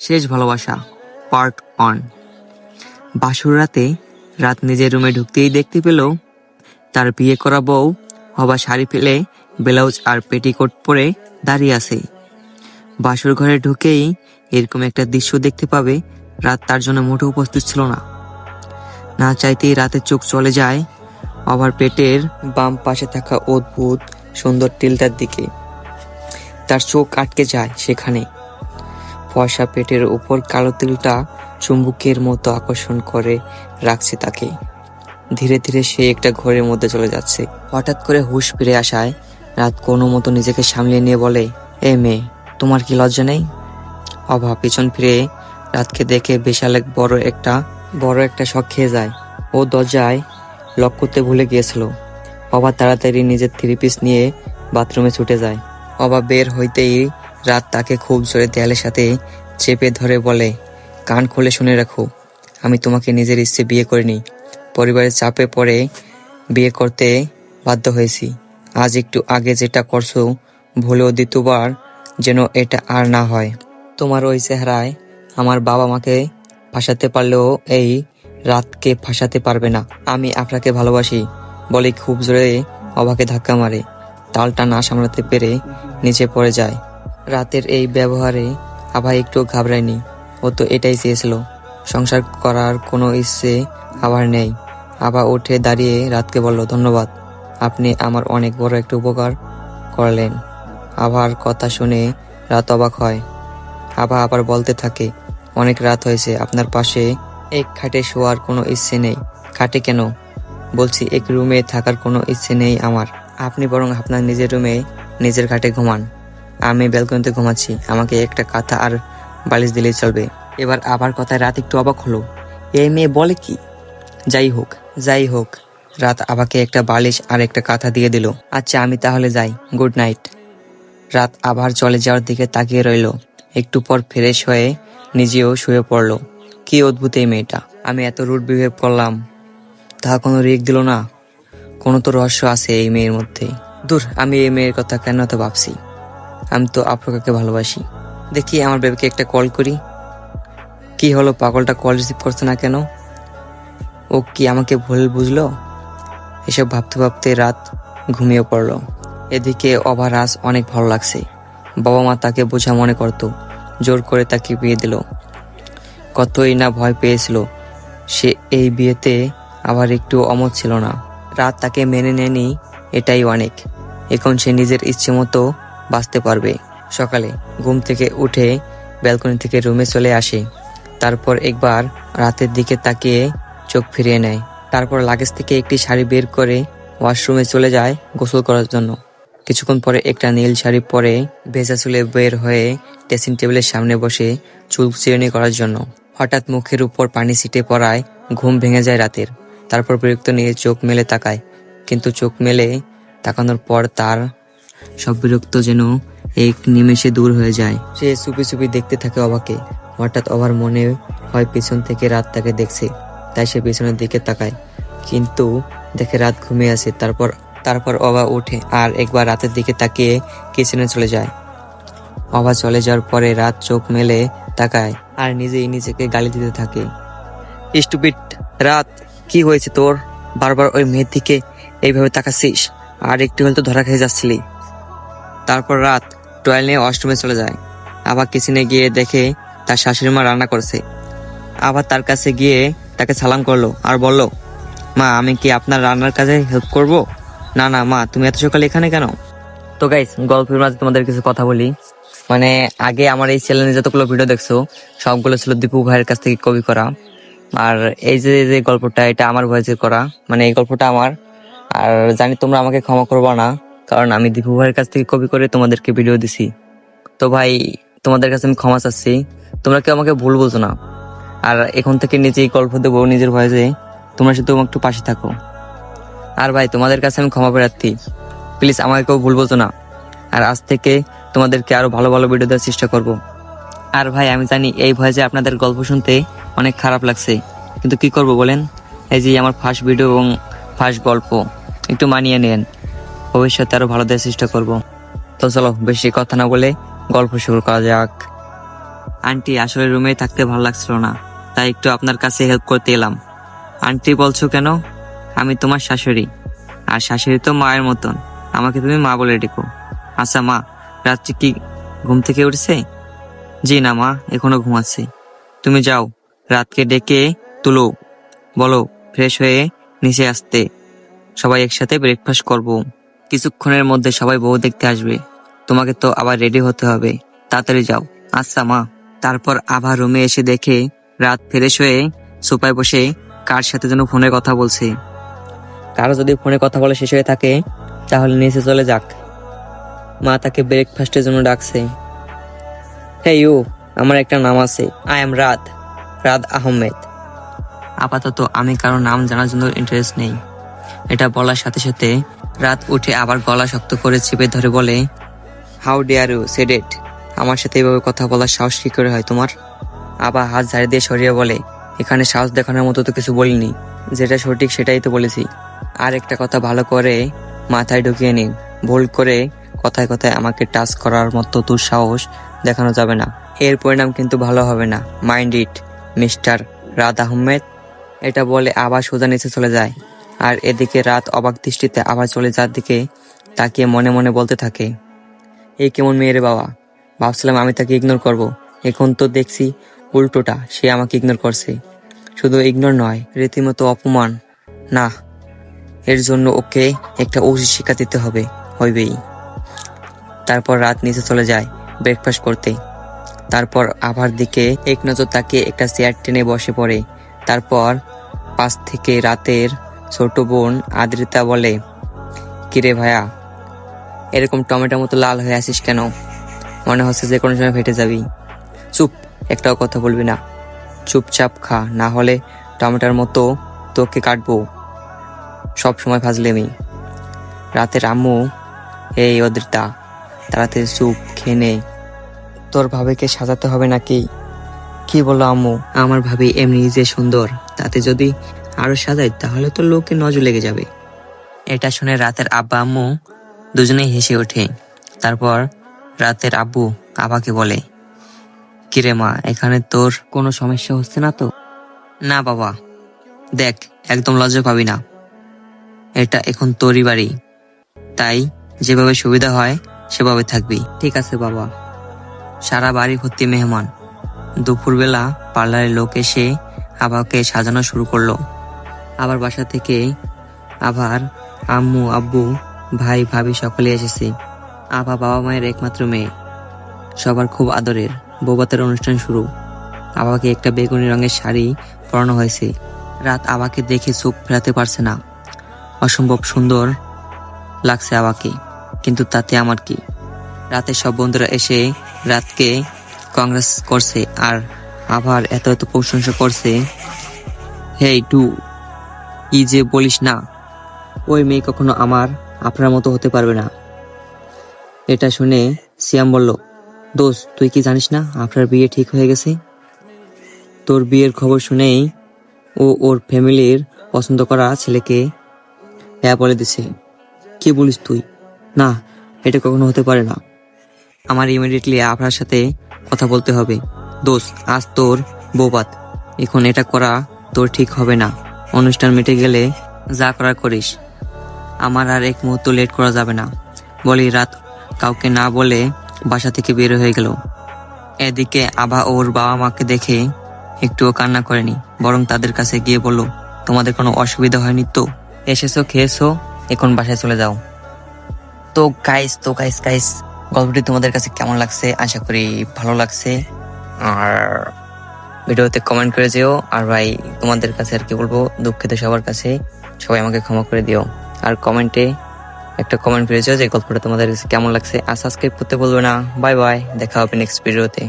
শেষ ভালোবাসা পার্ট 1। বাসর রাতে রাত নিজের রুমে ঢুকতেই দেখতে পেল তার বিয়ে করা বউ হবা শাড়ি ফেলে ব্লাউজ আর পেটিকোট পরে দাঁড়িয়ে আছে। বাসর ঘরে ঢুকেই এরকম একটা দৃশ্য দেখতে পাবে রাত তার জন্য মোটেও উপস্থিত ছিল না। না চাইতেই রাতের চোখ চলে যায় অভার পেটের বাম পাশে থাকা অদ্ভুত সুন্দর টিলটার দিকে। তার চোখ আটকে যায় সেখানে। ফর্সা পেটের উপর কালো তিলটা চুম্বকের মতো আকর্ষণ করে রাখছে তাকে। ধীরে ধীরে সে একটা ঘরের মধ্যে চলে যাচ্ছে। হঠাৎ করে হুঁশ ফিরে আসায় রাত কোনো মতো নিজেকে সামলিয়ে নিয়ে বলে, এ মেয়ে, তোমার কি লজ্জা নেই? অভা পিছন ফিরে রাতকে দেখে বিশাল এক বড় একটা শক খেয়ে যায়। ও দরজায় লক করতে ভুলে গিয়েছিল। অভা তাড়াতাড়ি নিজের থ্রি পিস নিয়ে বাথরুমে ছুটে যায়। অভা বের হইতেই রাত তাকে খুব জোরে দেয়ালের সাথে চেপে ধরে বলে, কান খুলে শুনে রাখো, আমি তোমাকে নিজের ইচ্ছে বিয়ে করিনি, পরিবারের চাপে পড়ে বিয়ে করতে বাধ্য হয়েছি। আজ একটু আগে যেটা করছো ভুলেও দ্বিতীয়বার যেন এটা আর না হয়। তোমার ওই চেহারায় আমার বাবা মাকে ফাঁসাতে পারলেও এই রাতকে ফাঁসাতে পারবে না। আমি আপনাকে ভালোবাসি বলে খুব জোরে অভাকে ধাক্কা মারে। তালটা না সামলাতে পেরে নিচে পড়ে যায়। রাতের এই ব্যবহারে আভা একটু ঘাবড়ায়নি। ও তো এটাই চেয়েছিল। সংসার করার কোনো ইচ্ছে আবার নেই। আভা উঠে দাঁড়িয়ে রাতকে বলল, ধন্যবাদ, আপনি আমার অনেক বড় একটা উপকার করলেন। আভার কথা শুনে রাত অবাক হয়। আভা আবার বলতে থাকে, অনেক রাত হয়েছে, আপনার পাশে এক খাটে শোয়ার কোনো ইচ্ছে নেই। খাটে কেন? বলছি এক রুমে থাকার কোনো ইচ্ছে নেই আমার। আপনি বরং আপনার নিজের রুমে নিজের খাটে ঘুমান, আমি ব্যালকনিতে ঘুমাচ্ছি। আমাকে একটা কাঁথা আর বালিশ দিলেই চলবে। এবার আবার কথায় রাত একটু অবাক হলো। এই মেয়ে বলে কি? যাই হোক, রাত আভাকে একটা বালিশ আর একটা কাঁথা দিয়ে দিল। আচ্ছা, আমি তাহলে যাই, গুড নাইট। রাত আবার চলে যাওয়ার দিকে তাকিয়ে রইল। একটু পর ফ্রেশ হয়ে নিজেও শুয়ে পড়ল। কি অদ্ভুত এই মেয়েটা! আমি এত রুড বিহেভ করলাম, তা কোনো রিক দিল না। কোনো তো রহস্য আছে এই মেয়ের মধ্যে। দূর, আমি এই মেয়ের কথা কেন তো ভাবছি। আমি তো আফ্রিকাকে ভালোবাসি। দেখি আমার বেবিকে একটা কল করি। কি হলো, পাগলটা কল রিসিভ করছে না কেন? ও কি আমাকে ভুল বুঝলো? এসব ভাবতে ভাবতে রাত ঘুমিয়ে পড়ল। এদিকে অভার আজ অনেক ভালো লাগছে। বাবা মা তাকে বোঝা মনে করতো, জোর করে তাকে বিয়ে দিল। কতই না ভয় পেয়েছিল সে এই বিয়েতে। আবার একটু অমত ছিল না। রাত তাকে মেনে নেয়নি, এটাই অনেক। এখন সে নিজের ইচ্ছে মতো বাঁচতে পারবে। সকালে ঘুম থেকে উঠে ব্যালকনি থেকে রুমে চলে আসে। তারপর একবার রাতের দিকে তাকিয়ে চোখ ফিরিয়ে নেয়। তারপর লাগেজ থেকে একটি শাড়ি বের করে ওয়াশরুমে চলে যায় গোসল করার জন্য। কিছুক্ষণ পরে একটা নীল শাড়ি পরে ভেজা চুলে বের হয়ে ড্রেসিং টেবিলের সামনে বসে চুল চিরুনি করার জন্য। হঠাৎ মুখের উপর পানি ছিটে পড়ায় ঘুম ভেঙে যায় রাতের। তারপর বিরক্ত নিয়ে চোখ মেলে তাকায়, কিন্তু চোখ মেলে তাকানোর পর তার সব বিরক্ত যেন এক নিমেষে দূর হয়ে যায়। সে চুপি চুপি দেখতে থাকে অবাকে। হঠাৎ অবার মনে হয় পিছন থেকে রাত তাকে দেখছে, তাই সে পিছনের দিকে তাকায়, কিন্তু দেখে রাত ঘুমিয়ে আছে। তারপর অবা উঠে আর একবার রাতের দিকে তাকিয়ে কিচেনে চলে যায়। অবা চলে যাওয়ার পরে রাত চোখ মেলে তাকায় আর নিজেই নিজেকে গালি দিতে থাকে। স্টুপিড রাত, কি হয়েছে তোর? বারবার ওই মেয়ের দিকে এইভাবে তাকাচ্ছিস? আর একটু হলে তো ধরা খেয়ে যাচ্ছিলি। তারপর রাত টয়লেট নিয়ে ওয়াশরুমে চলে যায়। আবার কিচেনে গিয়ে দেখে তার শাশুড়ি মা রান্না করছে। আবার তার কাছে গিয়ে তাকে সালাম করলো আর বলল, মা, আমি কি আপনার রান্নার কাজে হেল্প করব? না না মা, তুমি এত সকালে এখানে কেন? তো গাইস, গল্পের মাঝে তোমাদের কিছু কথা বলি। মানে আগে আমার এই চ্যানেলে যতগুলো ভিডিও দেখছো সবগুলো ছিল দীপু ভাইয়ের কাছ থেকে কপি করা। আর এই যে যে গল্পটা, এটা আমার ভয়েসে করা, মানে এই গল্পটা আমার। আর জানি তোমরা আমাকে ক্ষমা করবা না, কারণ আমি দীপু ভাইয়ের কাছ থেকে কপি করে তোমাদেরকে ভিডিও দিছি। তো ভাই, তোমাদের কাছে আমি ক্ষমা চাচ্ছি, তোমরা কেউ আমাকে ভুল বলছো না। আর এখন থেকে নিজেই গল্প দেবো নিজের ভয়েসে, তোমরা শুধু একটু পাশে থাকো। আর ভাই, তোমাদের কাছে আমি ক্ষমা প্রার্থী, প্লিজ আমাকে কেউ ভুল বলছো না। আর আজ থেকে তোমাদেরকে আরো ভালো ভালো ভিডিও দেওয়ার চেষ্টা করব। আর ভাই, আমি জানি এই ভয়েসে আপনাদের গল্প শুনতে অনেক খারাপ লাগছে, কিন্তু কি করব বলেন? এই যে আমার ফার্স্ট ভিডিও এবং ফার্স্ট গল্প, একটু মানিয়ে নেন। ভবিষ্যতে আরো ভালো দেওয়ার চেষ্টা করব। তো চলো, বেশি কথা না বলে গল্প শুরু করা যাক। আন্টি আসলে রুমে থাকতে ভালো লাগছিল না, তাই একটু আপনার কাছে হেল্প করতে এলাম। আন্টি বলছো কেন? আমি তোমার শাশুড়ি, আর শাশুড়ি তো মায়ের মতন, আমাকে তুমি মা বলে ডেকো। আচ্ছা মা, রাত্রি কি ঘুম থেকে উঠছে? জি না মা, এখনো ঘুমাচ্ছি। তুমি যাও, রাতকে ডেকে তুলো, বলো ফ্রেশ হয়ে নিচে আসতে, সবাই একসাথে ব্রেকফাস্ট করব। কিছুক্ষণের মধ্যে সবাই বউ দেখতে আসবে, তোমাকে তো আবার রেডি হতে হবে, তাড়াতাড়ি যাও। আচ্ছা মা। তারপর আবার রুমে এসে দেখে রাত ফ্রেশ হয়ে সোফায় বসে কার সাথে যেন ফোনে কথা বলছে। কারো যদি ফোনে কথা বলা শেষ হয়ে থাকে তাহলে নিচে চলে যাক, মা তাকে ব্রেকফাস্টের জন্য ডাকছে। হে ইউ, আমার একটা নাম আছে, আই এম রাত, রাত আহমেদ। আপাতত আমি কারো নাম জানার জন্য ইন্টারেস্ট নেই। এটা বলার সাথে সাথে রাত উঠে আবার গলা শক্ত করে চেপে ধরে বলে, how dare you said it, আমার সাথে এভাবে কথা বলার সাহস কি করে হয় তোমার? আবার হাত ঝাড়ি দিয়ে সরিয়ে বলে, এখানে সাহস দেখানোর মতো তো কিছু বলিনি, যেটা সঠিক সেটাই তো বলেছি। আর একটা কথা ভালো করে মাথায় ঢুকিয়ে নিন, ভুল করে কথায় কথায় আমাকে টাচ করার মতো দুঃসাহস দেখানো যাবে না, এর পরিণাম কিন্তু ভালো হবে না, মাইন্ড ইট মিস্টার রাত আহমেদ। এটা বলে আবার সোজা নিচে চলে যায়। আর এদিকে রাত অবাক দৃষ্টিতে আবার চলে যাওয়ার দিকে তাকিয়ে মনে মনে বলতে থাকে, এই কেমন মেয়ে রে বাবা, ভাবছিলাম আমি তাকে ইগনোর করব, এখন তো দেখছি উল্টোটা, সে আমাকে ইগনোর করছে। শুধু ইগনোর নয়, রীতিমতো অপমান। না, এর জন্য ওকে একটা উচিত শিক্ষা দিতে হইবেই। তারপর রাত নিচে চলে যায় ব্রেকফাস্ট করতে। তারপর আবার দিকে এক নজর তাকিয়ে একটা চেয়ার টেনে বসে পড়ে। তারপর পাশ থেকে রাতের ছোট বোন আদ্রিতা বলে, কিরে ভাইয়া, এরকম টমেটোর মতো লাল হয়ে আসিস কেন? মনে হচ্ছে যে কোনো সময় ফেটে যাবি। চুপ, একটাও কথা বলবি না, চুপচাপ খা, না হলে টমেটোর মতো তোকে কাটবো। সব সময় ফাজলেমি। রাতের আম্মু, এই অদ্রিতা, তাড়াতাড়ি চুপ, খেয়ে নে, তোর ভাবিকে সাজাতে হবে নাকি? কি বলো আম্মু? আমার ভাবি এমনি যে সুন্দর, তাতে যদি আরো সাজাই তাহলে তো লোকে নজর লেগে যাবে। এটা শুনে রাতের আব্বা আম্মু দুজনেই হেসে ওঠে। তারপর রাতের আব্বু আবাকে বলে, কিরে মা, এখানে তোর কোনো সমস্যা হচ্ছে না তো? না বাবা, দেখ, একদম লজ্জা পাবি না, এটা এখন তোরই বাড়ি, তাই যেভাবে সুবিধা হয় সেভাবে থাকবি। ঠিক আছে বাবা। সারা বাড়ি ভর্তি মেহমান। দুপুরবেলা পার্লারের লোক এসে আবাকে সাজানো শুরু করলো। আবার বাসা থেকে আবার আম্মু আব্বু ভাই ভাবি সকলে এসেছে। আবা বাবা মায়ের একমাত্র মেয়ে, সবার খুব আদরের। বৌভাতের অনুষ্ঠান শুরু। আবাকে একটা বেগুনি রঙের শাড়ি পরানো হয়েছে। রাত আবাকে দেখে চোখ ফেরাতে পারছে না। অসম্ভব সুন্দর লাগছে আবাকে, কিন্তু তাতে আমার কি? রাতের সব বন্ধুরা এসে রাতকে কংগ্রেস করছে আর আবার এত এত প্রশংসা করছে। হেই টু, কি যে বলিস না, ওই মেয়ে কখনো আপনার মতো হতে পারবে না। এটা শুনে সিয়াম বলল, দোস্ত, তুই কি জানিস না আপনার বিয়ে ঠিক হয়ে গেছে? তোর বিয়ের খবর শুনেই ও ওর ফ্যামিলির পছন্দ করা ছেলেকে হ্যাঁ বলে দিছে। কি বলিস তুই? না, এটা কখনো হতে পারে না। আমার ইমিডিয়েটলি আপনার সাথে কথা বলতে হবে। দোস্ত, আজ তোর বৌভাত, এখন এটা করা তোর ঠিক হবে না। অনুষ্ঠান মিটে গেলে যা করার করিস, আমার আর এক মুহূর্ত লেট করা যাবে না। বলি রাত কাউকে না বলে বাসা থেকে বের হয়ে গেল। এদিকে আভা ওর বাবা মাকে দেখে একটুও কান্না করেনি, বরং তাদের কাছে গিয়ে বলল, তোমাদের কোনো অসুবিধা হয়নি তো? এসেছো, খেয়েছো, এখন বাসায় চলে যাও। তো গাইস গল্পটি তোমাদের কাছে কেমন লাগছে? আশা করি ভালো লাগছে। আর ভিডিওতে কমেন্ট করে যেও। আর ভাই, তোমাদের কাছে আর কি বলবো, দুঃখিত সবার কাছে, সবাই আমাকে ক্ষমা করে দিও। আর কমেন্টে একটা কমেন্ট করে যেও যে গল্পটা তোমাদের কাছে কেমন লাগছে। আর সাবস্ক্রাইব করতে বলবে না। বাই বাই, দেখা হবে নেক্সট ভিডিওতে।